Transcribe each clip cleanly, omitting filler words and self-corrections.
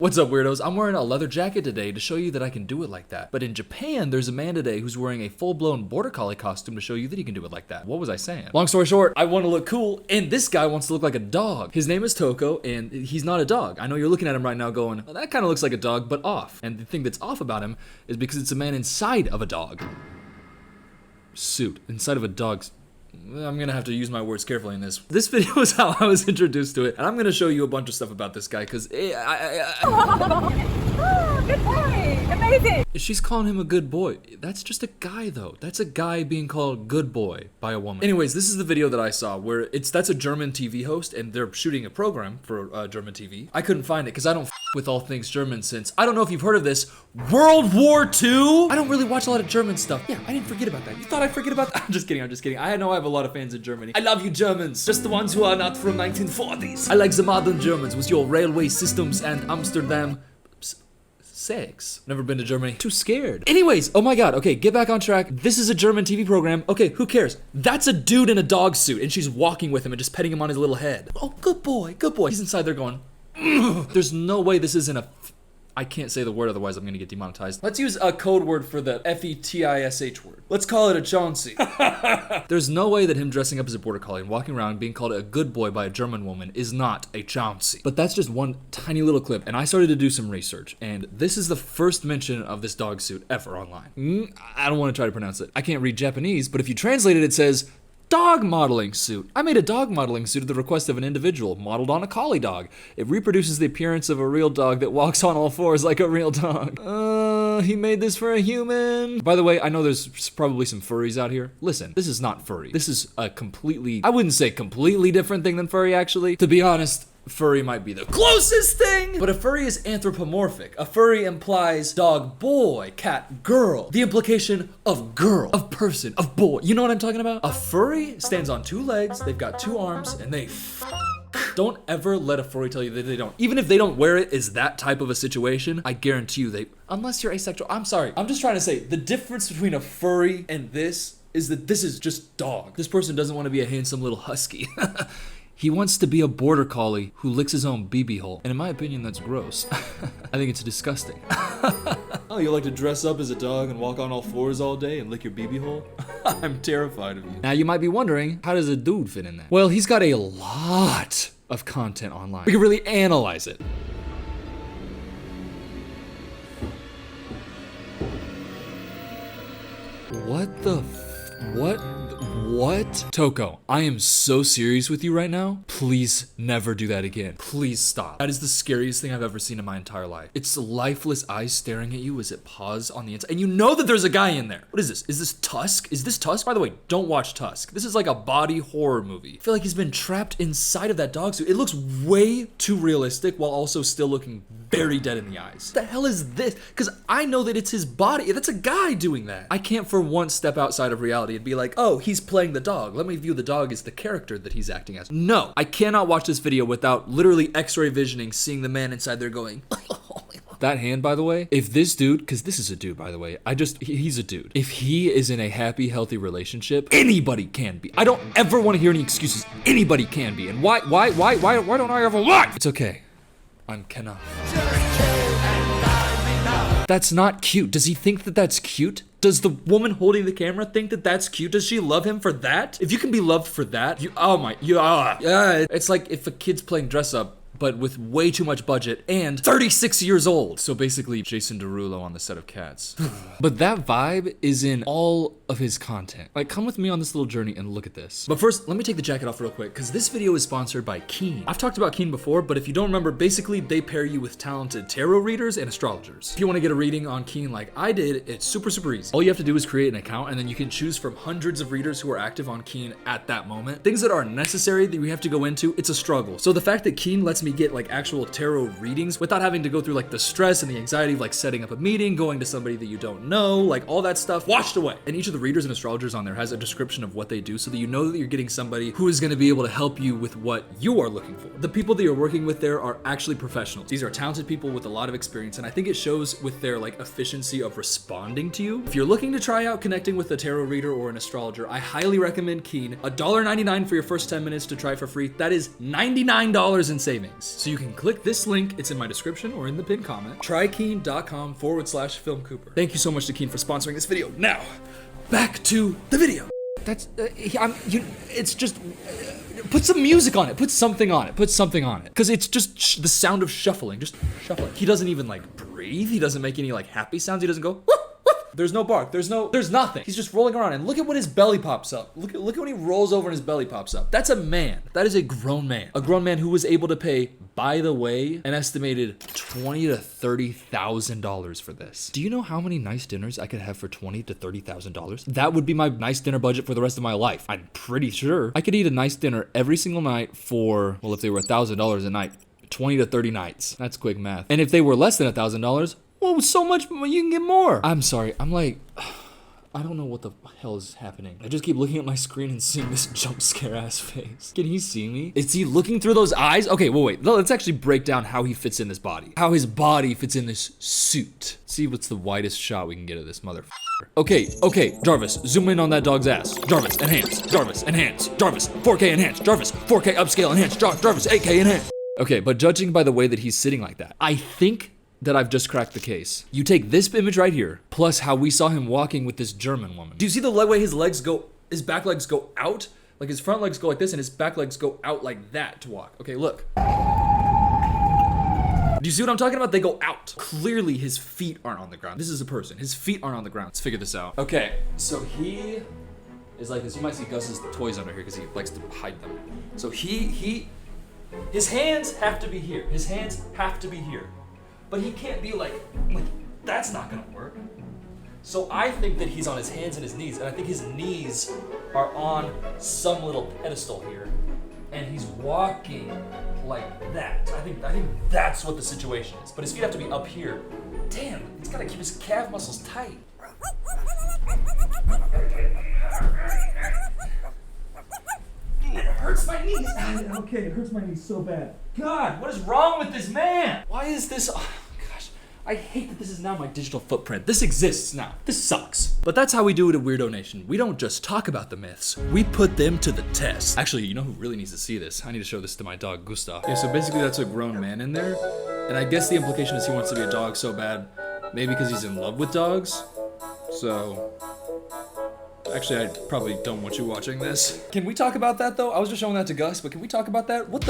What's up, weirdos? I'm wearing a leather jacket today to show you that I can do it like that. But in Japan, there's a man today who's wearing a full-blown border collie costume to show you that he can do it like that. What was I saying? Long story short, I want to look cool, and this guy wants to look like a dog. His name is Toko, and he's not a dog. I know you're looking at him right now going, well, that kind of looks like a dog, but off. And the thing that's off about him is because it's a man inside of a dog suit. Inside of a dog's... I'm gonna have to use my words carefully in this. This video is how I was introduced to it, and I'm gonna show you a bunch of stuff about this guy, because Oh, good boy! Amazing! she's calling him a good boy. That's just a guy, though. That's a guy being called good boy by a woman. Anyways, this is the video that I saw where that's a German TV host, and they're shooting a program for German TV. I couldn't find it because I don't with all things German since, I don't know if you've heard of this, World War II? I don't really watch a lot of German stuff. Yeah, I didn't forget about that. You thought I'd forget about that? I'm just kidding. I know I have a lot of fans in Germany. I love you Germans, just the ones who are not from 1940s. I like the modern Germans with your railway systems and Amsterdam sex. Never been to Germany. Too scared. Anyways, oh my god, okay, get back on track. This is a German TV program. Okay, who cares? That's a dude in a dog suit, and she's walking with him and just petting him on his little head. Oh, good boy, good boy. He's inside there going, ugh. There's no way this isn't a... I can't say the word, otherwise I'm gonna get demonetized. Let's use a code word for the F-E-T-I-S-H word. Let's call it a Chauncey. There's no way that him dressing up as a border collie and walking around being called a good boy by a German woman is not a Chauncey. But that's just one tiny little clip, and I started to do some research, and this is the first mention of this dog suit ever online. I don't want to try to pronounce it. I can't read Japanese, but if you translate it, it says, dog modeling suit. I made a dog modeling suit at the request of an individual, modeled on a collie dog. It reproduces the appearance of a real dog that walks on all fours like a real dog. He made this for a human. By the way, I know there's probably some furries out here. Listen, this is not furry. This is a completely, I wouldn't say completely different thing than furry, actually. To be honest, furry might be the closest thing, but a furry is anthropomorphic. A furry implies dog boy, cat girl. The implication of girl, of person, of boy. You know what I'm talking about? A furry stands on two legs, they've got two arms, and they don't ever let a furry tell you that they don't. Even if they don't wear it as that type of a situation, I guarantee you unless you're asexual. I'm sorry. I'm just trying to say the difference between a furry and this is that this is just dog. This person doesn't want to be a handsome little husky. He wants to be a border collie who licks his own BB hole. And in my opinion, that's gross. I think it's disgusting. Oh, you like to dress up as a dog and walk on all fours all day and lick your BB hole? I'm terrified of you. Now you might be wondering, how does a dude fit in that? Well, he's got a lot of content online. We can really analyze it. What? Toko, I am so serious with you right now. Please never do that again. Please stop. That is the scariest thing I've ever seen in my entire life. It's lifeless eyes staring at you as it paws on the inside. And you know that there's a guy in there. What is this? Is this Tusk? Is this Tusk? By the way, don't watch Tusk. This is like a body horror movie. I feel like he's been trapped inside of that dog suit. It looks way too realistic while also still looking very dead in the eyes. What the hell is this? Because I know that it's his body. That's a guy doing that. I can't for once step outside of reality and be like, oh, he's playing the dog. Let me view the dog as the character that he's acting as. No, I cannot watch this video without literally x-ray visioning, seeing the man inside there going, that hand, by the way, if this dude, because this is a dude, by the way, he's a dude. If he is in a happy, healthy relationship, anybody can be. I don't ever want to hear any excuses. Anybody can be. And why don't I ever why? It's okay. I'm Kenna. That's not cute. Does he think that that's cute? Does the woman holding the camera think that that's cute? Does she love him for that? If you can be loved for that, it's like if a kid's playing dress up, but with way too much budget and 36 years old. So basically Jason Derulo on the set of Cats. But that vibe is in all of his content. Like, come with me on this little journey and look at this. But first, let me take the jacket off real quick, because this video is sponsored by Keen. I've talked about Keen before, but if you don't remember, basically they pair you with talented tarot readers and astrologers. If you want to get a reading on Keen like I did, it's super easy. All you have to do is create an account, and then you can choose from hundreds of readers who are active on Keen at that moment. Things that are necessary that we have to go into, it's a struggle. So the fact that Keen lets me get like actual tarot readings without having to go through like the stress and the anxiety of like setting up a meeting, going to somebody that you don't know, like all that stuff washed away. And each of the readers and astrologers on there has a description of what they do so that you know that you're getting somebody who is going to be able to help you with what you are looking for. The people that you're working with there are actually professionals. These are talented people with a lot of experience, and I think it shows with their like efficiency of responding to you. If you're looking to try out connecting with a tarot reader or an astrologer, I highly recommend Keen. $1.99 for your first 10 minutes to try for free. That is $99 in savings. things. So you can click this link, it's in my description or in the pinned comment, trykeen.com/filmcooper. Thank you so much to Keen for sponsoring this video. Now, back to the video. That's, it's just, put some music on it, put something on it. Cause it's just the sound of shuffling, just shuffling. He doesn't even like breathe, he doesn't make any like happy sounds, he doesn't go, whoop, whoop. There's no bark, there's nothing. He's just rolling around and look at when his belly pops up. Look at when he rolls over and his belly pops up. That's a man, that is a grown man. A grown man who was able to pay, by the way, an estimated $20,000 to $30,000 for this. Do you know how many nice dinners I could have for $20,000 to $30,000? That would be my nice dinner budget for the rest of my life. I'm pretty sure I could eat a nice dinner every single night for, well, if they were $1,000 a night, 20 to 30 nights. That's quick math. And if they were less than $1,000, well, so much, you can get more. I'm sorry, I'm like, I don't know what the hell is happening. I just keep looking at my screen and seeing this jump scare ass face. Can he see me? Is he looking through those eyes? Okay, well, wait. Let's actually break down how he fits in this body. How his body fits in this suit. See what's the widest shot we can get of this motherfucker. Okay, Jarvis, zoom in on that dog's ass. Jarvis, enhance. Jarvis, enhance. Jarvis, 4K enhance. Jarvis, 4K upscale enhance. Jarvis, 8K enhance. Okay, but judging by the way that he's sitting like that, I think that I've just cracked the case. You take this image right here, plus how we saw him walking with this German woman. Do you see the way his legs go, his back legs go out? Like his front legs go like this and his back legs go out like that to walk. Okay, look. Do you see what I'm talking about? They go out. Clearly his feet aren't on the ground. This is a person. His feet aren't on the ground. Let's figure this out. Okay, so he is like this. You might see Gus's toys under here because he likes to hide them. So his hands have to be here. His hands have to be here. But he can't be like, that's not gonna work. So I think that he's on his hands and his knees, and I think his knees are on some little pedestal here, and he's walking like that. I think that's what the situation is. But his feet have to be up here. Damn, he's gotta keep his calf muscles tight. It hurts my knees. Okay, it hurts my knees so bad. God, what is wrong with this man? Why is this? Oh, gosh, I hate that this is now my digital footprint. This exists now. This sucks. But that's how we do it at Weirdo Nation. We don't just talk about the myths. We put them to the test. Actually, you know who really needs to see this? I need to show this to my dog, Gustav. Yeah, so basically that's a grown man in there. And I guess the implication is he wants to be a dog so bad. Maybe because he's in love with dogs. So... Actually, I probably don't want you watching this. Can we talk about that though? I was just showing that to Gus, but can we talk about that? What?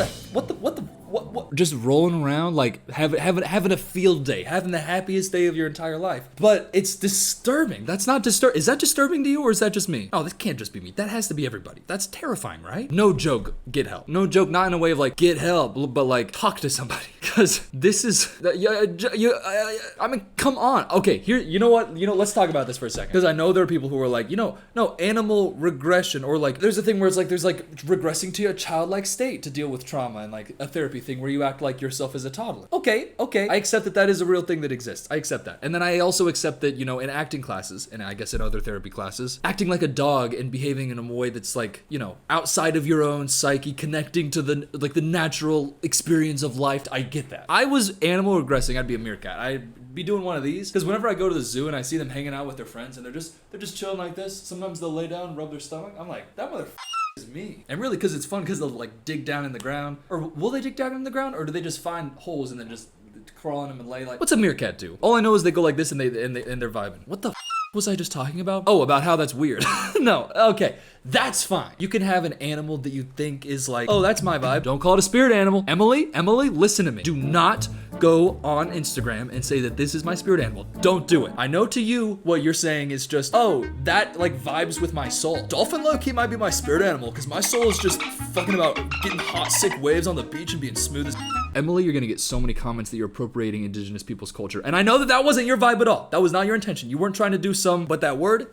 Just rolling around like having a field day, having the happiest day of your entire life. But it's disturbing. That's not Is that disturbing to you or is that just me? Oh, this can't just be me. That has to be everybody. That's terrifying, right? No joke, get help. No joke, not in a way of like get help, but like talk to somebody. Because this is, I mean, come on. Okay, here, you know what? Let's talk about this for a second. Because I know there are people who are like, no, animal regression, or like, there's a thing where it's like, there's like regressing to a childlike state to deal with trauma, and like a therapy thing where you act like yourself as a toddler. Okay. I accept that is a real thing that exists. I accept that. And then I also accept that, in acting classes, and I guess in other therapy classes, acting like a dog and behaving in a way that's like, outside of your own psyche, connecting to the natural experience of life. I get that. I was animal regressing, I'd be a meerkat. I'd be doing one of these, because whenever I go to the zoo and I see them hanging out with their friends and they're just chilling like this, sometimes they'll lay down and rub their stomach. I'm like, that motherfucker is me. And really, because it's fun, because they'll like dig down in the ground. Or will they dig down in the ground, or do they just find holes and then just crawl in them and lay like, what's a meerkat do? All I know is they go like this and they're vibing. What the was I just talking about? Oh, about how that's weird. No, okay, that's fine. You can have an animal that you think is like, oh, that's my vibe. Don't call it a spirit animal. Emily, listen to me. Do not go on Instagram and say that this is my spirit animal. Don't do it. I know to you, what you're saying is just, oh, that like vibes with my soul. Dolphin low-key might be my spirit animal, because my soul is just fucking about getting hot, sick waves on the beach and being smooth as Emily, you're gonna get so many comments that you're appropriating indigenous people's culture. And I know that wasn't your vibe at all. That was not your intention. You weren't trying to do but that word,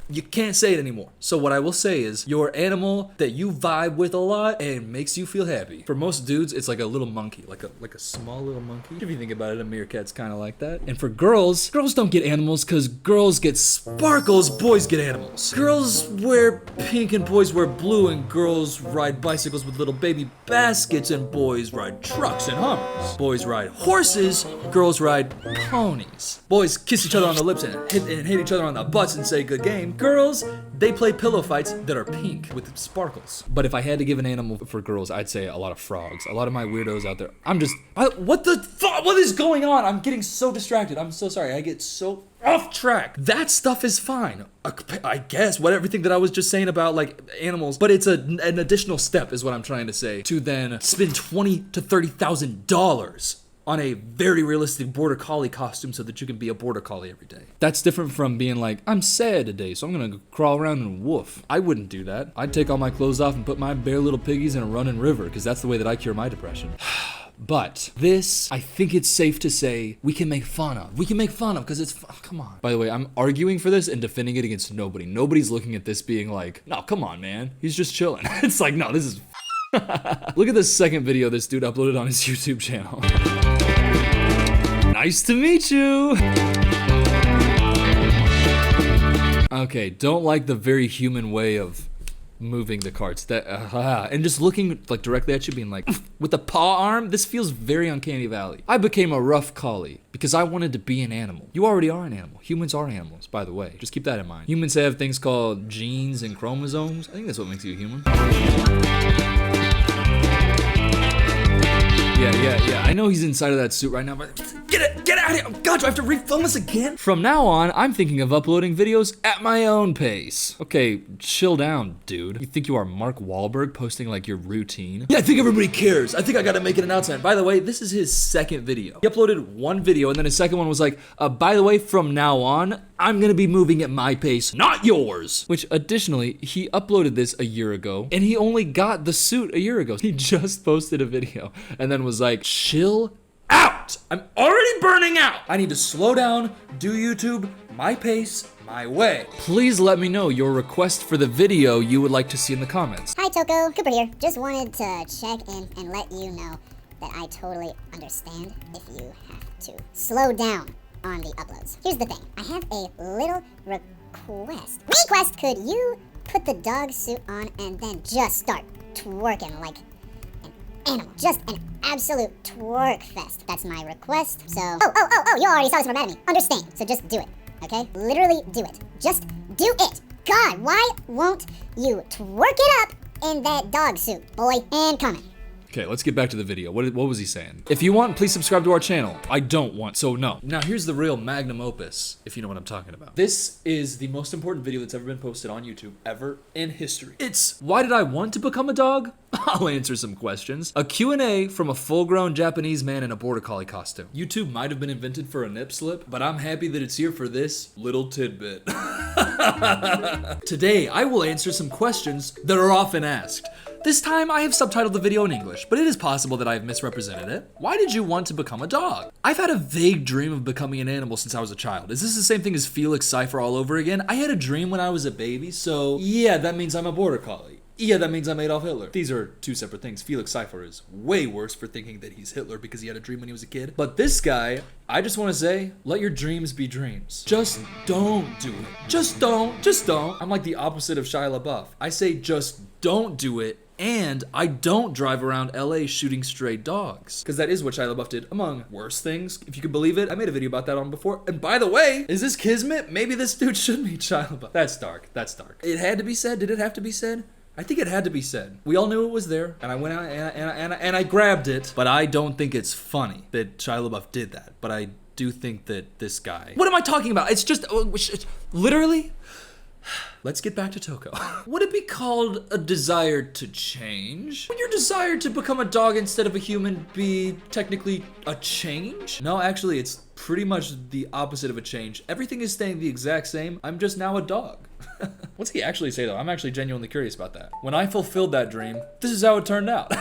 you can't say it anymore. So what I will say is, your animal that you vibe with a lot and makes you feel happy. For most dudes, it's like a little monkey, like a small little monkey. If you think about it, a meerkat's kind of like that. And for girls don't get animals because girls get sparkles, boys get animals. Girls wear pink and boys wear blue, and girls ride bicycles with little baby baskets, and boys ride trucks and Hummers. Boys ride horses, girls ride ponies. Boys kiss each other on the lips and hit each other on the butts and say good game. Girls, they play pillow fights that are pink with sparkles. But if I had to give an animal for girls, I'd say a lot of frogs. A lot of my weirdos out there. What the fuck? What is going on? I'm getting so distracted. I'm so sorry. I get so off track. That stuff is fine. I guess everything that I was just saying about like animals, but it's an additional step is what I'm trying to say, to then spend $20,000 to $30,000 on a very realistic border collie costume so that you can be a border collie every day. That's different from being like, I'm sad today, so I'm gonna crawl around and woof. I wouldn't do that. I'd take all my clothes off and put my bare little piggies in a running river, because that's the way that I cure my depression. But this, I think it's safe to say, we can make fun of. We can make fun of, because it's, come on. By the way, I'm arguing for this and defending it against nobody. Nobody's looking at this being like, no, come on, man. He's just chilling. It's like, no, this is Look at this second video this dude uploaded on his YouTube channel. Nice to meet you. Okay, don't like the very human way of moving the carts. And just looking like directly at you, being like, with the paw arm, this feels very uncanny valley. I became a rough collie because I wanted to be an animal. You already are an animal. Humans are animals, by the way. Just keep that in mind. Humans have things called genes and chromosomes. I think that's what makes you a human. Yeah. I know he's inside of that suit right now, but get out of here. Oh God, do I have to refilm this again? From now on, I'm thinking of uploading videos at my own pace. Okay, chill down, dude. You think you are Mark Wahlberg posting like your routine? Yeah, I think everybody cares. I think I gotta make an announcement. By the way, this is his second video. He uploaded one video and then his second one was like, by the way, from now on, I'm gonna be moving at my pace, not yours. Which additionally, he uploaded this a year ago and he only got the suit a year ago. He just posted a video and then was like, chill out. I'm already burning out. I need to slow down, do YouTube, my pace, my way. Please let me know your request for the video you would like to see in the comments. Hi Toko, Cooper here. Just wanted to check in and let you know that I totally understand if you have to slow down on the uploads. Here's the thing, I have a little request. Could you put the dog suit on and then just start twerking like an animal? Just an absolute twerk fest. That's my request, so... Oh, you already saw this from Anatomy. Understand, so just do it, okay? Literally do it. Just do it. God, why won't you twerk it up in that dog suit, boy? And comment. Okay, let's get back to the video. What was he saying? If you want, please subscribe to our channel. I don't want, so no. Now here's the real magnum opus, if you know what I'm talking about. This is the most important video that's ever been posted on YouTube ever in history. It's, why did I want to become a dog? I'll answer some questions. A Q&A from a full-grown Japanese man in a border collie costume. YouTube might have been invented for a nip slip, but I'm happy that it's here for this little tidbit. Today, I will answer some questions that are often asked. This time, I have subtitled the video in English, but it is possible that I have misrepresented it. Why did you want to become a dog? I've had a vague dream of becoming an animal since I was a child. Is this the same thing as Felix Cypher all over again? I had a dream when I was a baby, so yeah, that means I'm a border collie. Yeah, that means I'm Adolf Hitler. These are two separate things. Felix Cypher is way worse for thinking that he's Hitler because he had a dream when he was a kid. But this guy, I just want to say, let your dreams be dreams. Just don't do it. Just don't. I'm like the opposite of Shia LaBeouf. I say just don't do it. And I don't drive around LA shooting stray dogs. Because that is what Shia LaBeouf did, among worse things, if you could believe it. I made a video about that on before. And by the way, is this kismet? Maybe this dude should meet Shia LaBeouf. That's dark. It had to be said. Did it have to be said? I think it had to be said. We all knew it was there, and I went out and I grabbed it. But I don't think it's funny that Shia LaBeouf did that. But I do think that this guy... What am I talking about? It's just... literally... Let's get back to Toko. Would it be called a desire to change? Would your desire to become a dog instead of a human be technically a change? No, actually, it's pretty much the opposite of a change. Everything is staying the exact same. I'm just now a dog. What's he actually say though? I'm actually genuinely curious about that. When I fulfilled that dream, this is how it turned out.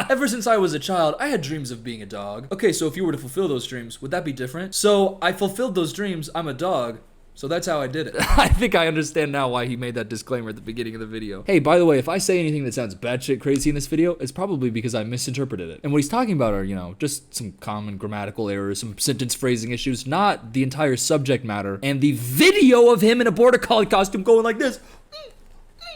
Ever since I was a child, I had dreams of being a dog. Okay, so if you were to fulfill those dreams, would that be different? So I fulfilled those dreams, I'm a dog. So that's how I did it. I think I understand now why he made that disclaimer at the beginning of the video. Hey, by the way, if I say anything that sounds batshit crazy in this video, it's probably because I misinterpreted it. And what he's talking about are, just some common grammatical errors, some sentence phrasing issues, not the entire subject matter. And the video of him in a border collie costume going like this.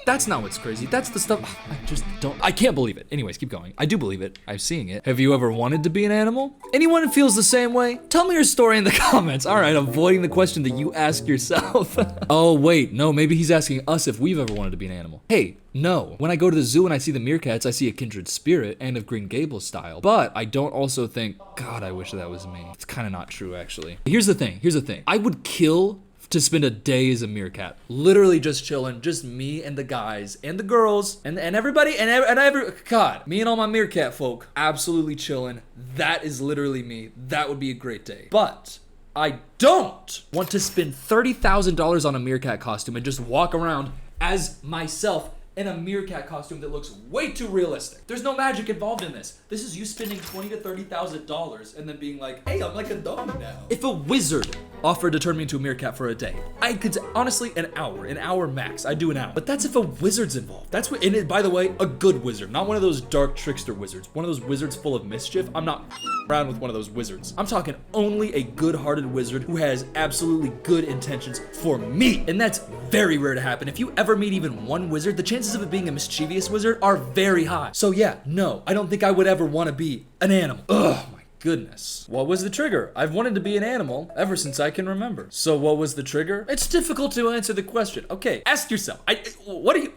That's not what's crazy. That's the stuff I just don't. I can't believe it. Anyways, keep going. I do believe it. I'm seeing it. Have you ever wanted to be an animal? Anyone who feels the same way? Tell me your story in the comments. All right, avoiding the question that you ask yourself. Oh, wait. No, maybe he's asking us if we've ever wanted to be an animal. Hey, no. When I go to the zoo and I see the meerkats, I see a kindred spirit and of Green Gables style. But I don't also think, God, I wish that was me. It's kind of not true, actually. Here's the thing. I would kill to spend a day as a meerkat. Literally just chilling, just me and the guys and the girls and everybody and every God, me and all my meerkat folk absolutely chilling. That is literally me. That would be a great day. But I don't want to spend $30,000 on a meerkat costume and just walk around as myself in a meerkat costume that looks way too realistic. There's no magic involved in this. This is you spending $20,000 to $30,000 and then being like, hey, I'm like a dog now. If a wizard offered to turn me into a meerkat for a day, I could, honestly, an hour max. I'd do an hour. But that's if a wizard's involved. That's what, and it, by the way, a good wizard, not one of those dark trickster wizards. One of those wizards full of mischief. I'm not around with one of those wizards. I'm talking only a good-hearted wizard who has absolutely good intentions for me. And that's very rare to happen. If you ever meet even one wizard, the chances of it being a mischievous wizard are very high. So yeah, no, I don't think I would ever want to be an animal. Ugh, my goodness. What was the trigger? I've wanted to be an animal ever since I can remember. So what was the trigger? It's difficult to answer the question. Okay, ask yourself.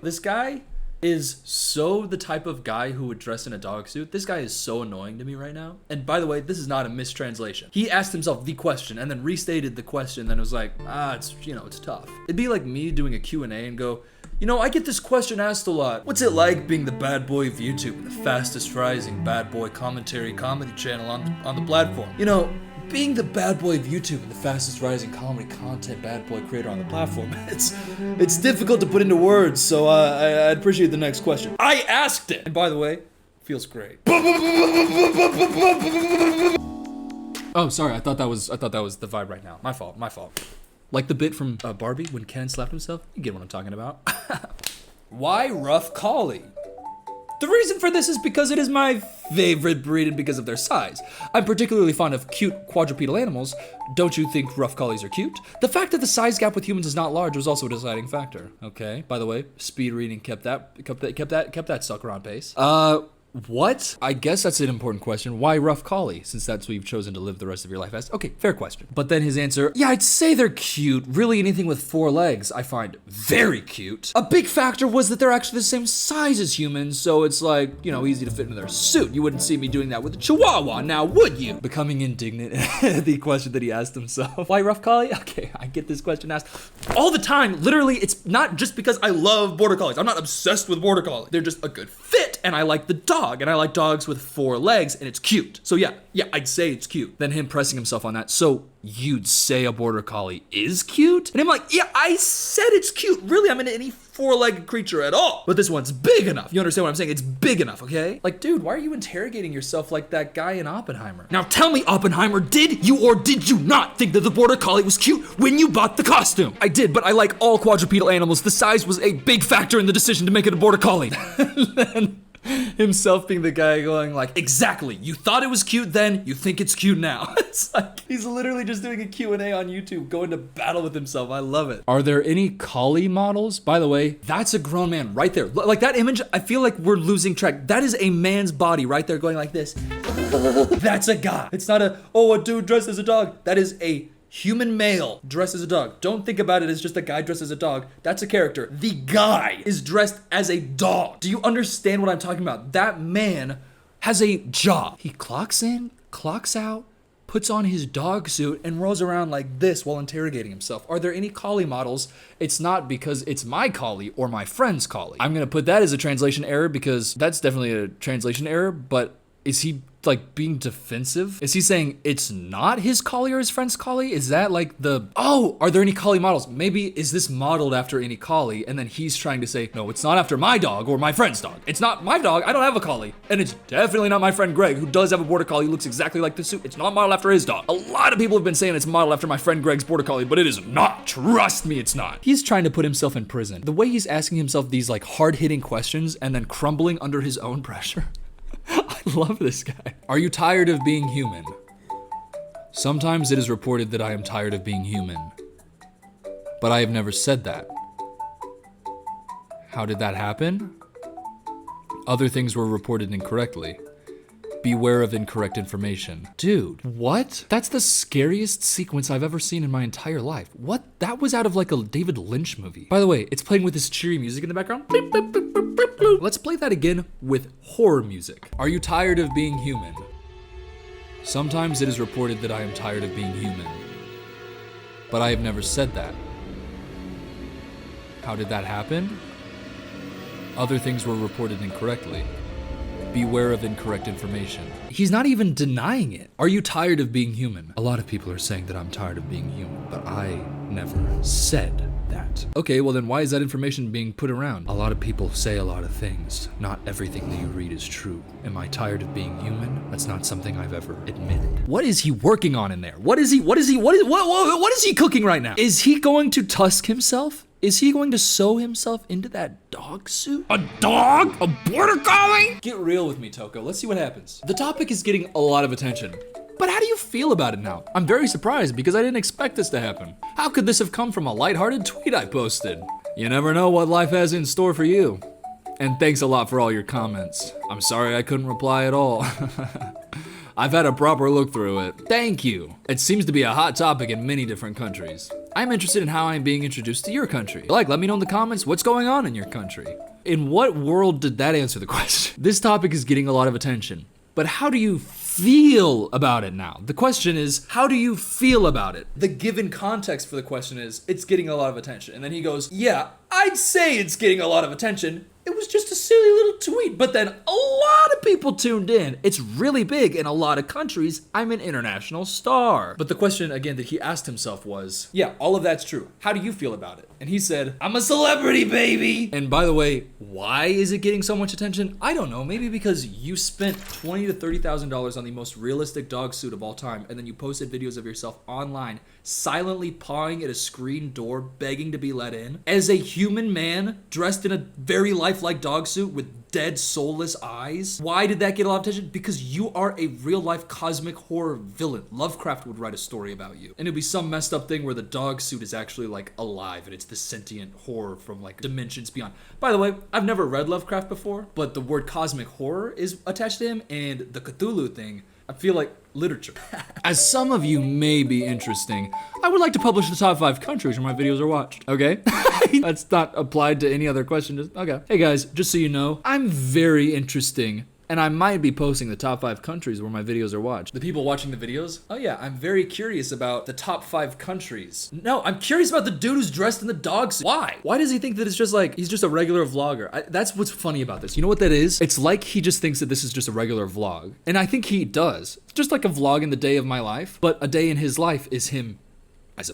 This guy is so the type of guy who would dress in a dog suit. This guy is so annoying to me right now. And by the way, this is not a mistranslation. He asked himself the question and then restated the question, then it was like, it's tough. It'd be like me doing a Q&A and go, I get this question asked a lot. What's it like being the bad boy of YouTube and the fastest rising bad boy commentary comedy channel on the platform? Being the bad boy of YouTube and the fastest rising comedy content bad boy creator on the platform, it's difficult to put into words, so I'd appreciate the next question. I asked it! And by the way, feels great. Oh, sorry, I thought that was the vibe right now. My fault. Like the bit from Barbie when Ken slapped himself? You get what I'm talking about. Why rough collie? The reason for this is because it is my favorite breed and because of their size. I'm particularly fond of cute quadrupedal animals. Don't you think rough collies are cute? The fact that the size gap with humans is not large was also a deciding factor. Okay, by the way, speed reading kept that sucker on pace. What? I guess that's an important question. Why rough collie? Since that's what you've chosen to live the rest of your life as. Okay, fair question. But then his answer, yeah, I'd say they're cute. Really anything with 4 legs I find very cute. A big factor was that they're actually the same size as humans, so it's like, easy to fit into their suit. You wouldn't see me doing that with a chihuahua now, would you? Becoming indignant at the question that he asked himself. Why rough collie? Okay, I get this question asked all the time. Literally, it's not just because I love border collies. I'm not obsessed with border collies. They're just a good fit, and I like the dog. And I like dogs with 4 legs, and it's cute. So yeah, I'd say it's cute. Then him pressing himself on that. So you'd say a border collie is cute? And I'm like, yeah, I said it's cute. Really, I'm into any 4-legged creature at all. But this one's big enough. You understand what I'm saying? It's big enough, okay? Like, dude, why are you interrogating yourself like that guy in Oppenheimer? Now tell me, Oppenheimer, did you or did you not think that the border collie was cute when you bought the costume? I did, but I like all quadrupedal animals. The size was a big factor in the decision to make it a border collie. Then himself being the guy going like, exactly, you thought it was cute then, you think it's cute now. It's like, he's literally just doing a Q&A on YouTube, going to battle with himself. I love it. Are there any collie models? By the way, that's a grown man right there. Like that image, I feel like we're losing track. That is a man's body right there going like this. That's a guy. It's not a dude dressed as a dog. That is a human male dressed as a dog. Don't think about it as just a guy dressed as a dog. That's a character. The guy is dressed as a dog. Do you understand what I'm talking about? That man has a job. He clocks in, clocks out, puts on his dog suit, and rolls around like this while interrogating himself. Are there any collie models? It's not because it's my collie or my friend's collie. I'm gonna put that as a translation error because that's definitely a translation error, but is he like being defensive? Is he saying it's not his collie or his friend's collie? Is that like are there any collie models? Maybe is this modeled after any collie? And then he's trying to say, no, it's not after my dog or my friend's dog. It's not my dog, I don't have a collie. And it's definitely not my friend Greg, who does have a border collie, who looks exactly like the suit. It's not modeled after his dog. A lot of people have been saying it's modeled after my friend Greg's border collie, but it is not. Trust me, it's not. He's trying to put himself in prison. The way he's asking himself these like hard-hitting questions and then crumbling under his own pressure. I love this guy. Are you tired of being human? Sometimes it is reported that I am tired of being human, but I have never said that. How did that happen? Other things were reported incorrectly. Beware of incorrect information. Dude, what? That's the scariest sequence I've ever seen in my entire life. What? That was out of like a David Lynch movie. By the way, it's playing with this cheery music in the background. Beep, beep, beep, beep, beep, beep. Let's play that again with horror music. Are you tired of being human? Sometimes it is reported that I am tired of being human. But I have never said that. How did that happen? Other things were reported incorrectly. Beware of incorrect information. He's not even denying it. Are you tired of being human? A lot of people are saying that I'm tired of being human, but I never said that. Okay, well then why is that information being put around? A lot of people say a lot of things. Not everything that you read is true. Am I tired of being human? That's not something I've ever admitted. What is he working on in there? What is he cooking right now? Is he going to tusk himself? Is he going to sew himself into that dog suit? A dog? A border collie? Get real with me, Toko. Let's see what happens. The topic is getting a lot of attention. But how do you feel about it now? I'm very surprised because I didn't expect this to happen. How could this have come from a lighthearted tweet I posted? You never know what life has in store for you. And thanks a lot for all your comments. I'm sorry I couldn't reply at all. I've had a proper look through it. Thank you. It seems to be a hot topic in many different countries. I'm interested in how I'm being introduced to your country. Like, let me know in the comments what's going on in your country. In what world did that answer the question? This topic is getting a lot of attention. But how do you feel about it now? The question is, how do you feel about it? The given context for the question is, it's getting a lot of attention. And then he goes, yeah, I'd say it's getting a lot of attention. It was just a silly little tweet, but then a lot of people tuned in. It's really big in a lot of countries. I'm an international star. But the question, again, that he asked himself was, yeah, all of that's true. How do you feel about it? And he said, I'm a celebrity, baby. And by the way, why is it getting so much attention? I don't know. Maybe because you spent $20,000 to $30,000 on the most realistic dog suit of all time, and then you posted videos of yourself online, silently pawing at a screen door, begging to be let in. As a human man dressed in a very lifelike dog suit with dead, soulless eyes. Why did that get a lot of attention? Because you are a real-life cosmic horror villain. Lovecraft would write a story about you. And it'd be some messed up thing where the dog suit is actually like alive and it's the sentient horror from like dimensions beyond. By the way, I've never read Lovecraft before, but the word cosmic horror is attached to him, and the Cthulhu thing, I feel like literature. As some of you may be interesting, I would like to publish the top 5 countries where my videos are watched, okay? That's not applied to any other question, just, okay. Hey guys, just so you know, I'm very interesting, and I might be posting the top 5 countries where my videos are watched. The people watching the videos? Oh yeah, I'm very curious about the top 5 countries. No, I'm curious about the dude who's dressed in the dog suit. Why? Why does he think that it's just like, he's just a regular vlogger? That's what's funny about this. You know what that is? It's like he just thinks that this is just a regular vlog. And I think he does. It's just like a vlog in the day of my life, but a day in his life is him as a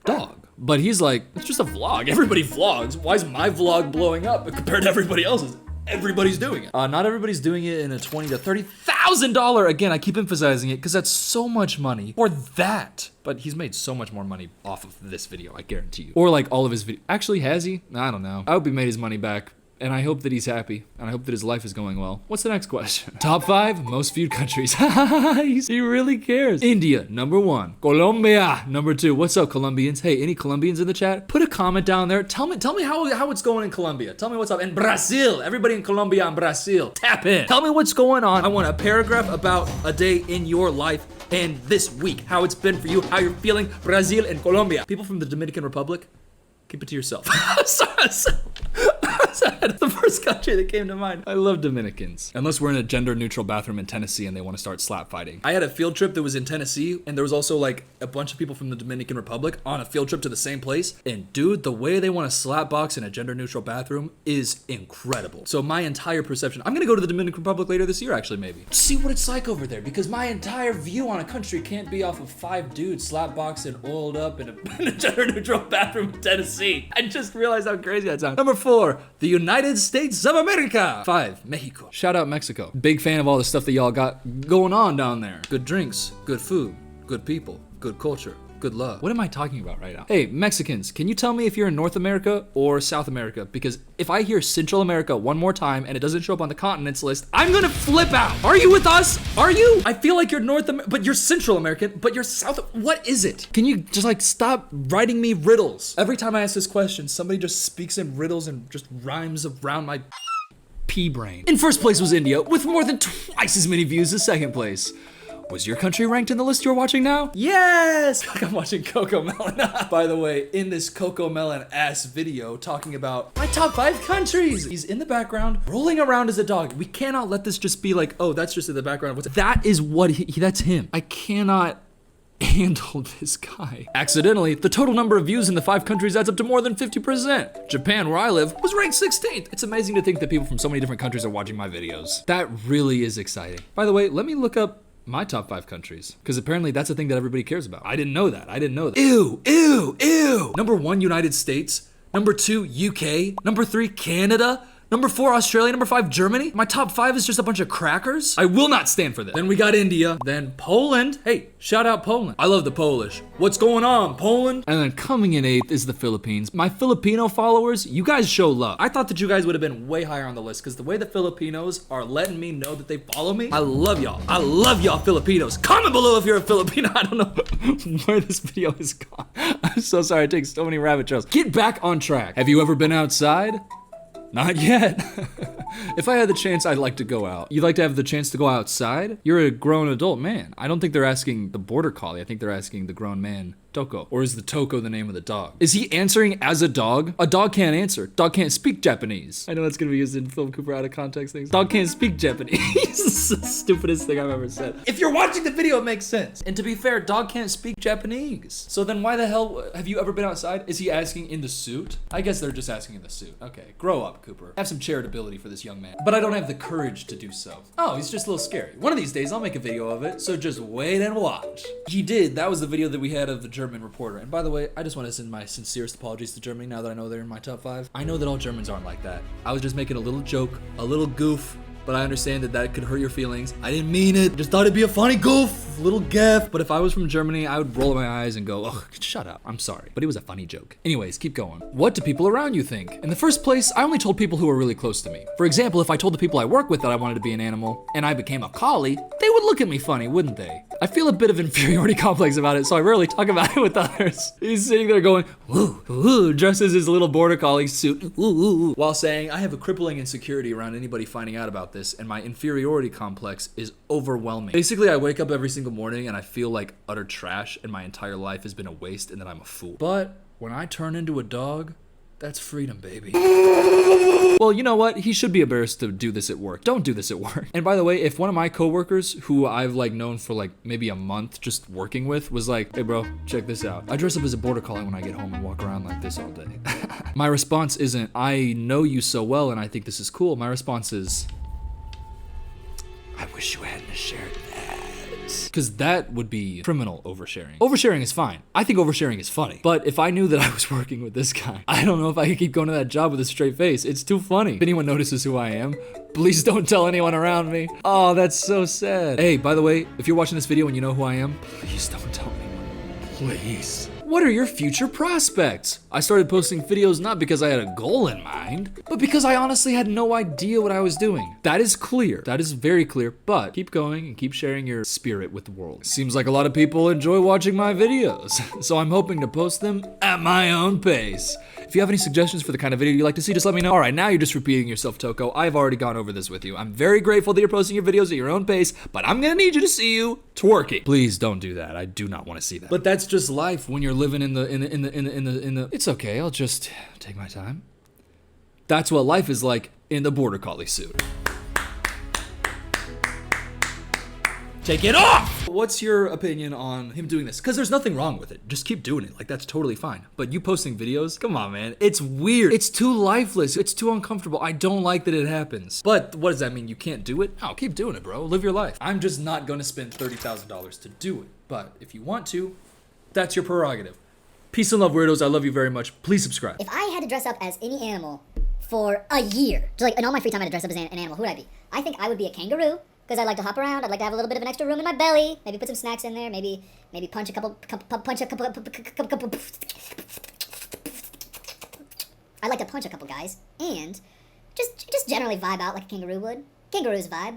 dog. But he's like, it's just a vlog. Everybody vlogs. Why is my vlog blowing up compared to everybody else's? Everybody's doing it. Not everybody's doing it in a $20,000 to $30,000. Again, I keep emphasizing it because that's so much money for that. But he's made so much more money off of this video, I guarantee you. Or like all of his videos. Actually, has he? I don't know. I hope he made his money back. And I hope that he's happy. And I hope that his life is going well. What's the next question? Top 5 most viewed countries. He really cares. India, number 1. Colombia, number 2. What's up, Colombians? Hey, any Colombians in the chat? Put a comment down there. Tell me how it's going in Colombia. Tell me what's up. And Brazil, everybody in Colombia and Brazil, tap in. Tell me what's going on. I want a paragraph about a day in your life and this week. How it's been for you, how you're feeling. Brazil and Colombia. People from the Dominican Republic, keep it to yourself. That's the first country that came to mind. I love Dominicans. Unless we're in a gender-neutral bathroom in Tennessee and they want to start slap fighting. I had a field trip that was in Tennessee, and there was also like a bunch of people from the Dominican Republic on a field trip to the same place. And dude, the way they want to slap box in a gender-neutral bathroom is incredible. So my entire perception, I'm gonna go to the Dominican Republic later this year, actually, maybe. See what it's like over there, because my entire view on a country can't be off of 5 dudes slap boxing oiled up in a gender-neutral bathroom in Tennessee. I just realized how crazy that sounds. Number 4, the United States of America. 5, Mexico. Shout out Mexico. Big fan of all the stuff that y'all got going on down there. Good drinks, good food, good people, good culture, Good luck. What am I talking about right now? Hey, Mexicans, can you tell me if you're in North America or South America? Because if I hear Central America one more time and it doesn't show up on the continents list, I'm gonna flip out. Are you with us? Are you? I feel like you're North America, but you're Central American, but you're South. What is it? Can you just like stop writing me riddles? Every time I ask this question, somebody just speaks in riddles and just rhymes around my pea brain. In first place was India, with more than twice as many views as second place. Was your country ranked in the list you're watching now? Yes! Like I'm watching Coco Melon. By the way, in this Coco Melon ass video talking about my top 5 countries, he's in the background rolling around as a dog. We cannot let this just be like, oh, that's just in the background. That is what that's him. I cannot handle this guy. Accidentally, the total number of views in the 5 countries adds up to more than 50%. Japan, where I live, was ranked 16th. It's amazing to think that people from so many different countries are watching my videos. That really is exciting. By the way, let me look up my top 5 countries, because apparently that's a thing that everybody cares about. I didn't know that. Ew, ew, ew. Number 1, United States. Number 2, UK. Number 3, Canada. Number 4, Australia. Number 5, Germany. My top 5 is just a bunch of crackers. I will not stand for this. Then we got India. Then Poland. Hey, shout out Poland. I love the Polish. What's going on, Poland? And then coming in 8th is the Philippines. My Filipino followers, you guys show love. I thought that you guys would have been way higher on the list because the way the Filipinos are letting me know that they follow me, I love y'all. I love y'all Filipinos. Comment below if you're a Filipino. I don't know where this video is gone. I'm so sorry. It takes so many rabbit trails. Get back on track. Have you ever been outside? Not yet. If I had the chance, I'd like to go out. You'd like to have the chance to go outside? You're a grown adult man. I don't think they're asking the border collie. I think they're asking the grown man, Toko. Or is the Toko the name of the dog? Is he answering as a dog? A dog can't answer. Dog can't speak Japanese. I know that's gonna be used in Film Cooper out of context things. Dog can't speak Japanese. It's the stupidest thing I've ever said. If you're watching the video, it makes sense. And to be fair, dog can't speak Japanese. So then why the hell, have you ever been outside? Is he asking in the suit? I guess they're just asking in the suit. Okay, grow up, Cooper. Have some charitability for this young man. But I don't have the courage to do so. Oh, he's just a little scary. One of these days, I'll make a video of it, so just wait and watch. He did. That was the video that we had of the German reporter. And by the way, I just want to send my sincerest apologies to Germany now that I know they're in my top 5. I know that all Germans aren't like that. I was just making a little joke, a little goof, but I understand that that could hurt your feelings. I didn't mean it. Just thought it'd be a funny goof, little gaff. But if I was from Germany, I would roll my eyes and go, ugh, shut up. I'm sorry, but it was a funny joke. Anyways, keep going. What do people around you think? In the first place, I only told people who were really close to me. For example, if I told the people I work with that I wanted to be an animal and I became a collie, they would look at me funny, wouldn't they? I feel a bit of inferiority complex about it, so I rarely talk about it with others. He's sitting there going, woo, woo, dressed as his little border collie suit, woo, woo, woo, while saying, I have a crippling insecurity around anybody finding out about this, and my inferiority complex is overwhelming. Basically, I wake up every single morning and I feel like utter trash and my entire life has been a waste and that I'm a fool. But when I turn into a dog, that's freedom, baby. Well, you know what? He should be embarrassed to do this at work. Don't do this at work. And by the way, if one of my coworkers, who I've like known for like maybe a month just working with, was like, hey bro, check this out. I dress up as a border collie when I get home and walk around like this all day. My response isn't, I know you so well and I think this is cool. My response is, I wish you hadn't shared that. Because that would be criminal oversharing. Oversharing is fine. I think oversharing is funny. But if I knew that I was working with this guy, I don't know if I could keep going to that job with a straight face. It's too funny. If anyone notices who I am, please don't tell anyone around me. Oh, that's so sad. Hey, by the way, if you're watching this video and you know who I am, please don't tell anyone. Please. What are your future prospects? I started posting videos not because I had a goal in mind, but because I honestly had no idea what I was doing. That is clear. That is very clear, but keep going and keep sharing your spirit with the world. Seems like a lot of people enjoy watching my videos, so I'm hoping to post them at my own pace. If you have any suggestions for the kind of video you'd like to see, just let me know. All right, now you're just repeating yourself, Toko. I've already gone over this with you. I'm very grateful that you're posting your videos at your own pace, but I'm gonna need you to see you twerking. Please don't do that. I do not want to see that. But that's just life when you're living in the. It's okay. I'll just take my time. That's what life is like in the border collie suit. Take it off! What's your opinion on him doing this? Because there's nothing wrong with it. Just keep doing it. Like, that's totally fine. But you posting videos? Come on, man. It's weird. It's too lifeless. It's too uncomfortable. I don't like that it happens. But what does that mean? You can't do it? No, keep doing it, bro. Live your life. I'm just not going to spend $30,000 to do it. But if you want to, that's your prerogative. Peace and love, weirdos. I love you very much. Please subscribe. If I had to dress up as any animal for a year, just like in all my free time I had to dress up as an animal, who would I be? I think I would be a kangaroo, because I like to hop around. I'd like to have a little bit of an extra room in my belly. Maybe put some snacks in there. Maybe punch a couple. I like to punch a couple guys and just generally vibe out like a kangaroo would. Kangaroos vibe.